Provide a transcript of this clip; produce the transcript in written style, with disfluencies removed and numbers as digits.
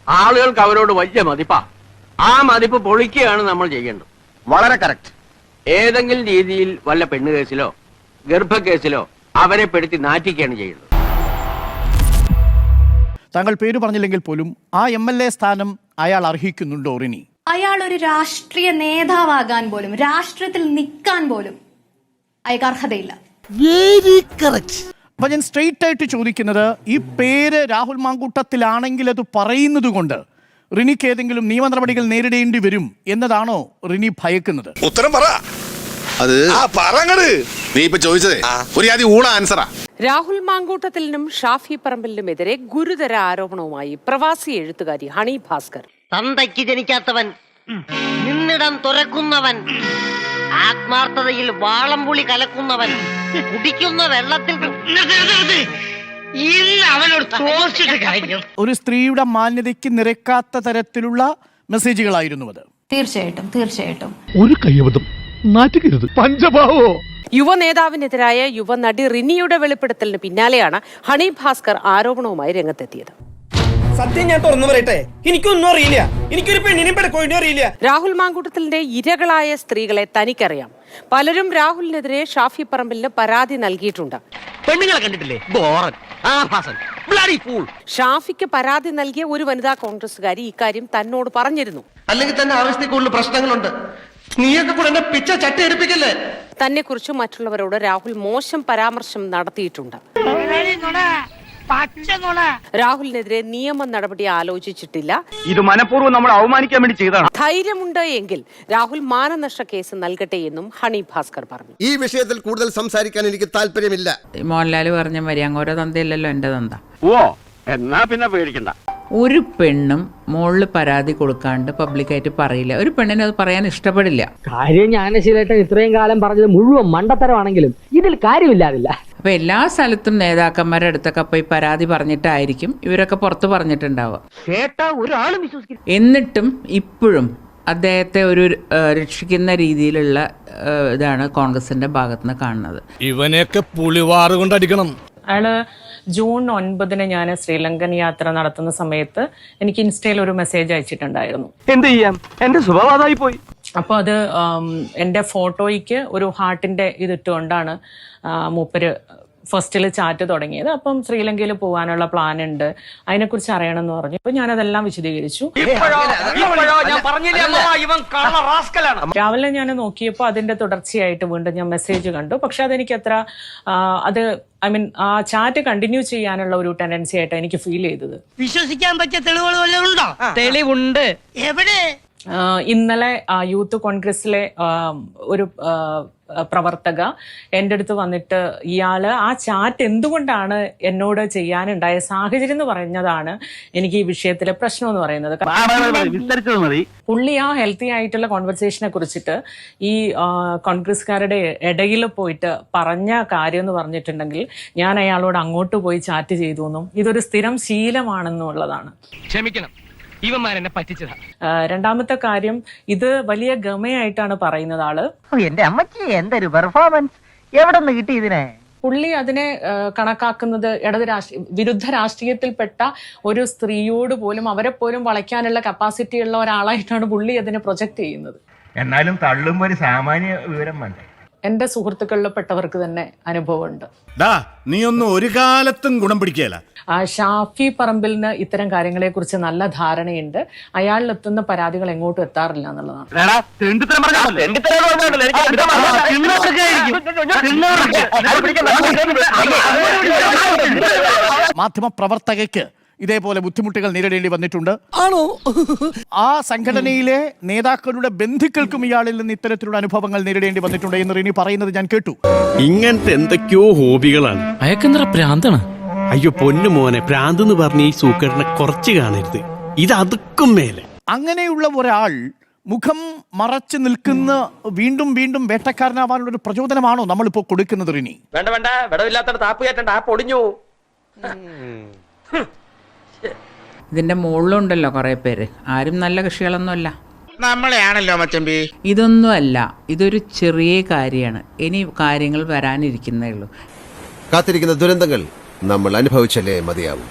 ആളുകൾക്ക് അവരോട് വലിയ മതിപ്പാ. ആ മതിപ്പ് പൊളിക്കുകയാണ് നമ്മൾ ചെയ്യേണ്ടത്. വളരെ കറക്റ്റ്. ഏതെങ്കിലും രീതിയിൽ വല്ല പെണ്ണുകേസിലോ ഗർഭക്കേസിലോ അവരെ പെടുത്തി നാറ്റിക്കുകയാണ് ചെയ്യുന്നത്. താങ്കൾ പേര് പറഞ്ഞില്ലെങ്കിൽ പോലും ആ MLA സ്ഥാനം അയാൾ അർഹിക്കുന്നുണ്ടോ റിനി? അയാൾ ഒരു രാഷ്ട്രീയ നേതാവാകാൻ പോലും, രാഷ്ട്രീയത്തിൽ നിൽക്കാൻ പോലും അയാൾക്ക് അർഹതയില്ല. Very correct. അപ്പൊ ഞാൻ സ്ട്രെയിറ്റ് ആയിട്ട് ചോദിക്കുന്നത്, ഈ പേര് രാഹുൽ മാങ്കൂട്ടത്തിലാണെങ്കിൽ അത് പറയുന്നത് കൊണ്ട് റിനിക്ക് ഏതെങ്കിലും നിയമ നടപടികൾ നേരിടേണ്ടി വരും എന്നതാണോ റിനി ഭയക്കുന്നത്? ഉത്തരം പറ. അത് നീ ഇപ്പൊ ചോദിച്ചതേ ഒരു ആദ്യം ഊള ആൻസറാ. രാഹുൽ മാങ്കൂട്ടത്തിലിനും ഷാഫി പറമ്പിലിനുമെതിരെ ഗുരുതര ആരോപണവുമായി പ്രവാസി എഴുത്തുകാരി ഹണി ഭാസ്കർ. തന്തയ്ക്ക് ജനിക്കാത്തവൻ, നിന്നിടം തുറക്കുന്നവൻ, ആത്മാർത്ഥതയിൽ വാളംപുളി കലക്കുന്നവൻ, കുടിക്കുന്ന വെള്ളത്തിൽ ഒരു സ്ത്രീയുടെ മാന്യതയ്ക്ക് നിരക്കാത്ത തരത്തിലുള്ള മെസ്സേജുകളായിരുന്നു അത്. തീർച്ചയായിട്ടും തീർച്ചയായിട്ടും. ഒരു കയ്യബദ്ധം, നാറ്റുകരുത്. പഞ്ചഭാവോ. യുവ നേതാവിനെതിരായ യുവനടി റിനിയുടെ വെളിപ്പെടുത്തലിന് പിന്നാലെയാണ് ഹണി ഭാസ്കർ ആരോപണവുമായി രംഗത്തെത്തിയത്. സത്യം ഞാൻ തുറന്നു പറയട്ടെ, എനിക്കൊന്നും അറിയില്ല. എനിക്കൊരു പെണ്ണിനെ പെടക്കോഴിനും അറിയില്ല. രാഹുൽ മാങ്കൂട്ടത്തിന്റെ ഇരകളായ സ്ത്രീകളെ തനിക്കറിയാം. പലരും രാഹുലിനെതിരെ ഷാഫി പറമ്പിലിന് പരാതി നൽകിയിട്ടുണ്ട്. പെണ്ണുങ്ങളെ കണ്ടിട്ടില്ലേ? ഷാഫിക്ക് പരാതി നൽകിയ ഒരു വനിതാ കോൺഗ്രസുകാരി ഇക്കാര്യം തന്നോട് പറഞ്ഞിരുന്നു. അല്ലെങ്കിൽ തന്നെ ആവശ്യത്തിൽ കൂടുതൽ പ്രശ്നങ്ങളുണ്ട്. നീയൊക്കെ കൂടെ എന്നെ പിച്ച ചട്ടി എടുപ്പിക്കല്ലേ. തന്നെ കുറിച്ച് മറ്റുള്ളവരോട് രാഹുൽ മോശം പരാമർശം നടത്തിയിട്ടുണ്ട്. രാഹുലിനെതിരെ നിയമ നടപടി ആലോചിച്ചിട്ടില്ല. ഇത് മനഃപൂർവ്വം നമ്മൾ അവമാനിക്കാൻ വേണ്ടി ചെയ്തതാണ്. ധൈര്യമുണ്ട് എങ്കിൽ രാഹുൽ മാനനഷ്ട കേസ് നൽകട്ടെ എന്നും ഹണി ഭാസ്കർ പറഞ്ഞു. ഈ വിഷയത്തിൽ കൂടുതൽ സംസാരിക്കാൻ എനിക്ക് താല്പര്യമില്ല. മോഹൻലാൽ പറഞ്ഞ മരി അങ്ങോരോ തന്തയില്ലല്ലോ എന്റെ തന്ത. ഓ, എന്നാ പിന്നെ പേടിക്കണ്ട. ഒരു പെണ്ണും മോളിൽ പരാതി കൊടുക്കാണ്ട് പബ്ലിക്കായിട്ട് പറയില്ല. ഒരു പെണ്ണിന് അത് പറയാൻ ഇഷ്ടപ്പെടില്ല. കാര്യം ജ്ഞാനശീലേട്ടൻ ഇത്രയും കാലം പറഞ്ഞത് മുഴുവൻ മണ്ടത്തരമാണെങ്കിലും ഇതിൽ കാര്യമില്ലാതില്ല. അപ്പൊ എല്ലാ സ്ഥലത്തും നേതാക്കന്മാരുടെ അടുത്തൊക്കെ പോയി പരാതി പറഞ്ഞിട്ടായിരിക്കും ഇവരൊക്കെ പുറത്ത് പറഞ്ഞിട്ടുണ്ടാവുക. എന്നിട്ടും ഇപ്പോഴും അദ്ദേഹത്തെ ഒരു രക്ഷിക്കുന്ന രീതിയിലുള്ള ഇതാണ് കോൺഗ്രസിന്റെ ഭാഗത്തുനിന്ന് കാണുന്നത്. ഇവനെയൊക്കെ പുളിവാറ് കൊണ്ടടിക്കണം. അയാള് ജൂൺ 9 ഞാൻ ശ്രീലങ്കൻ യാത്ര നടത്തുന്ന സമയത്ത് എനിക്ക് ഇൻസ്റ്റയിൽ ഒരു മെസ്സേജ് അയച്ചിട്ടുണ്ടായിരുന്നു. എന്ത് ചെയ്യാം, എന്റെ സ്വഭാവമായി പോയി. അപ്പോൾ അത് എൻ്റെ ഫോട്ടോയ്ക്ക് ഒരു ഹാർട്ടിന്റെ ഇതിട്ടുകൊണ്ടാണ് മൂപ്പര് ഫസ്റ്റിൽ ചാറ്റ് തുടങ്ങിയത്. അപ്പം ശ്രീലങ്കയിൽ പോകാനുള്ള പ്ലാൻ ഉണ്ട്, അതിനെക്കുറിച്ച് അറിയണം എന്ന് പറഞ്ഞു. അപ്പൊ ഞാനതെല്ലാം വിശദീകരിച്ചു. രാവിലെ ഞാൻ നോക്കിയപ്പോൾ അതിന്റെ തുടർച്ചയായിട്ട് വീണ്ടും ഞാൻ മെസ്സേജ് കണ്ടു. പക്ഷെ അതെനിക്ക് അത്ര ആ ചാറ്റ് കണ്ടിന്യൂ ചെയ്യാനുള്ള ഒരു ടെൻഡൻസി ആയിട്ട് എനിക്ക് ഫീൽ ചെയ്തത്. വിശ്വസിക്കാൻ പറ്റിയ തെളിവുകളുണ്ടോ? തെളിവുണ്ട്. എവിടെ? ഇന്നലെ യൂത്ത് കോൺഗ്രസിലെ ഒരു പ്രവർത്തക എൻ്റെ അടുത്ത് വന്നിട്ട് ഇയാള് ആ ചാറ്റ് എന്തുകൊണ്ടാണ് എന്നോട് ചെയ്യാനുണ്ടായ സാഹചര്യം എന്ന് പറഞ്ഞതാണ് എനിക്ക് ഈ വിഷയത്തിലെ പ്രശ്നം എന്ന് പറയുന്നത്. പുള്ളി ആ ഹെൽത്തി ആയിട്ടുള്ള കോൺവെർസേഷനെ കുറിച്ചിട്ട് ഈ കോൺഗ്രസ്സുകാരുടെ ഇടയിൽ പോയിട്ട് പറഞ്ഞ കാര്യം എന്ന് പറഞ്ഞിട്ടുണ്ടെങ്കിൽ ഞാൻ അയാളോട് അങ്ങോട്ട് പോയി ചാറ്റ് ചെയ്തു എന്നും ഇതൊരു സ്ഥിരം ശീലമാണെന്നുള്ളതാണ്. ക്ഷമിക്കണം, ഇവന്മാരെന്നെ പറ്റിച്ചതാ. രണ്ടാമത്തെ കാര്യം, ഇത് വലിയ ഗമയായിട്ടാണ് പറയുന്നത് ആള്. എന്റെ അമ്മച്ചി എന്തൊരു പെർഫോമൻസ്, എവിടെ നിന്ന് കിട്ടി ഇതിനെ? പുള്ളി അതിനെ കണക്കാക്കുന്നത് വിരുദ്ധ രാഷ്ട്രീയത്തിൽപ്പെട്ട ഒരു സ്ത്രീയോട് പോലും അവരെ പോലും വളയ്ക്കാനുള്ള കപ്പാസിറ്റി ഉള്ള ഒരാളായിട്ടാണ് പുള്ളി അതിനെ പ്രൊജക്ട് ചെയ്യുന്നത്. എന്നാലും തള്ളുമ്പോ ഒരു സാമാന്യ വിവരം വേണ്ടേ? എന്റെ സുഹൃത്തുക്കളിൽ പെട്ടവർക്ക് തന്നെ അനുഭവമുണ്ട്. നീ ഒന്നും ഒരു കാലത്തും ഗുണം പിടിക്കല. ഷാഫി പറമ്പിലിന് ഇത്തരം കാര്യങ്ങളെ കുറിച്ച് നല്ല ധാരണയുണ്ട്. അയാളിലെത്തുന്ന പരാതികൾ എങ്ങോട്ടും എത്താറില്ല എന്നുള്ളതാണ്. മാധ്യമപ്രവർത്തകയ്ക്ക് ഇതേപോലെ ബുദ്ധിമുട്ടുകൾ നേരിടേണ്ടി വന്നിട്ടുണ്ട്. ആണോ? ആ സംഘടനയിലെ നേതാക്കളുടെ ബന്ധുക്കൾക്കും ഇയാളിൽ നിന്ന് ഇത്തരത്തിലുള്ള അനുഭവങ്ങൾ നേരിടേണ്ടി വന്നിട്ടുണ്ട് എന്ന് റിനി പറയുന്നത് ഞാൻ കേട്ടു. ഇങ്ങനത്തെ എന്തൊക്കെയോ ഹോബികളാണ്. അയക്കെന്തറ പ്രാന്താണ്. അയ്യോ പൊന്നു മോനെ, പ്രാന്ത് എന്ന് പറഞ്ഞ ഈ സൂക്കറിനെ കുറച്ച് കാണരുത്. ഇത് അതുക്കും മേലെ. അങ്ങനെയുള്ള ഒരാൾ മുഖം മറച്ചു നിൽക്കുന്ന വീണ്ടും വീണ്ടും വേട്ടക്കാരനാവാനുള്ള ഒരു പ്രചോദനമാണോ നമ്മളിപ്പോ കൊടുക്കുന്നത് റിനി? വേണ്ട വേണ്ട, വിടവില്ലാത്ത താപ്പ് കയറ്റണ്ട, ആ പൊടിഞ്ഞു. ഇതിന്റെ മുകളിലുണ്ടല്ലോ കുറെ പേര്, ആരും നല്ല കക്ഷികളൊന്നുമല്ല. നമ്മളെയാണല്ലോ മച്ചമ്പി. ഇതൊന്നുമല്ല, ഇതൊരു ചെറിയ കാര്യമാണ്. ഇനി കാര്യങ്ങൾ വരാനിരിക്കുന്നേ ഉള്ളൂ. കാത്തിരിക്കുന്ന ദുരന്തങ്ങൾ നമ്മൾ അനുഭവിച്ചല്ലേ മതിയാവും.